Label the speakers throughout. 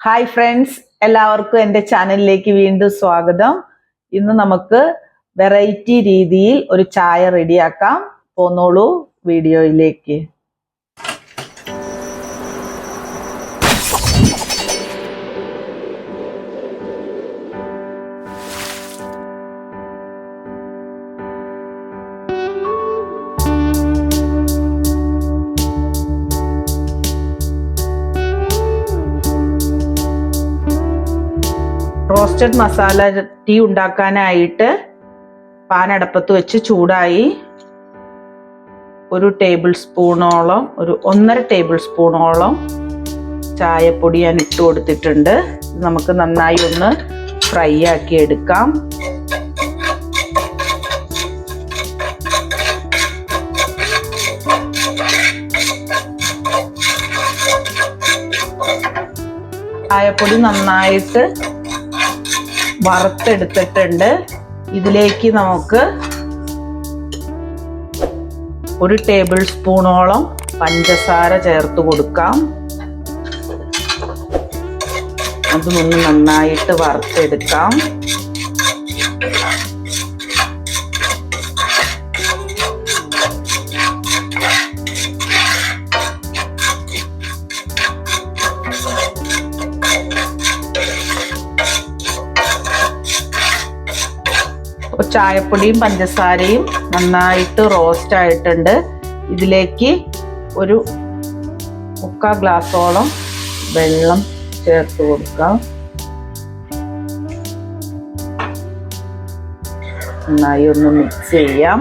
Speaker 1: Hi friends, എല്ലാവർക്കും എൻ്റെ ചാനലിലേക്ക് വീണ്ടും സ്വാഗതം. ഇന്ന് നമുക്ക് വെറൈറ്റി രീതിയിൽ ഒരു ചായ റെഡിയാക്കാം. പോന്നോളൂ വീഡിയോയിലേക്ക്. റോസ്റ്റഡ് മസാല ടീ ഉണ്ടാക്കാനായിട്ട് പാൻ അടുപ്പത്ത് വെച്ച് ചൂടായി. ഒരു 1.5 ടേബിൾ സ്പൂണോളം ചായപ്പൊടി ഞാൻ ഇട്ട് കൊടുത്തിട്ടുണ്ട്. നമുക്ക് നന്നായി ഒന്ന് ഫ്രൈ ആക്കി എടുക്കാം. ചായപ്പൊടി നന്നായിട്ട് വറുത്തെടുത്തിട്ടുണ്ട്. ഇതിലേക്ക് നമുക്ക് 1 ടേബിൾ സ്പൂണോളം പഞ്ചസാര ചേർത്ത് കൊടുക്കാം. അതൊന്ന് നന്നായിട്ട് വറുത്തെടുക്കാം. ചായപ്പൊടിയും പഞ്ചസാരയും നന്നായിട്ട് റോസ്റ്റ് ആയിട്ടുണ്ട്. ഇതിലേക്ക് ഒരു 1/4 ഗ്ലാസോളം വെള്ളം ചേർത്ത് കൊടുക്കാം. നന്നായി ഒന്ന് മിക്സ് ചെയ്യാം.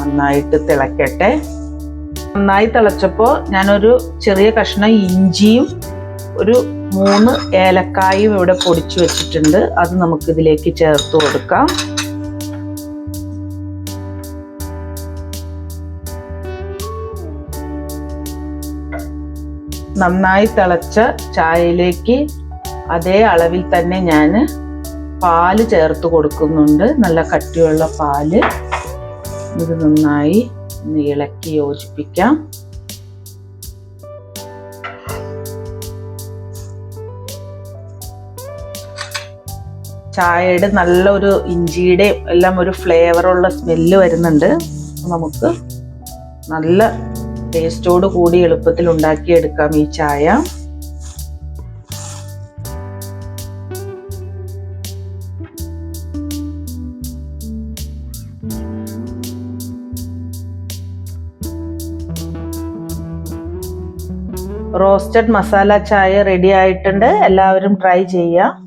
Speaker 1: നന്നായിട്ട് തിളക്കട്ടെ. നന്നായി തിളച്ചപ്പോൾ ഞാനൊരു ചെറിയ കഷ്ണം ഇഞ്ചിയും ഒരു 3 ഏലക്കായും ഇവിടെ പൊടിച്ചു വെച്ചിട്ടുണ്ട്. അത് നമുക്ക് ഇതിലേക്ക് ചേർത്ത് കൊടുക്കാം. നന്നായി തിളച്ച ചായയിലേക്ക് അതേ അളവിൽ തന്നെ ഞാൻ പാല് ചേർത്ത് കൊടുക്കുന്നുണ്ട്. നല്ല കട്ടിയുള്ള പാല്. ഇത് നന്നായി ഇളക്കി യോജിപ്പിക്കാം. ചായയുടെ നല്ലൊരു ഇഞ്ചിയുടെയും എല്ലാം ഒരു ഫ്ലേവറുള്ള സ്മെല്ല് വരുന്നുണ്ട്. നമുക്ക് നല്ല ടേസ്റ്റോട് കൂടി എളുപ്പത്തിൽ ഉണ്ടാക്കിയെടുക്കാം ഈ ചായ. റോസ്റ്റഡ് മസാല ചായ റെഡി ആയിട്ടുണ്ട്. എല്ലാവരും ട്രൈ ചെയ്യുക.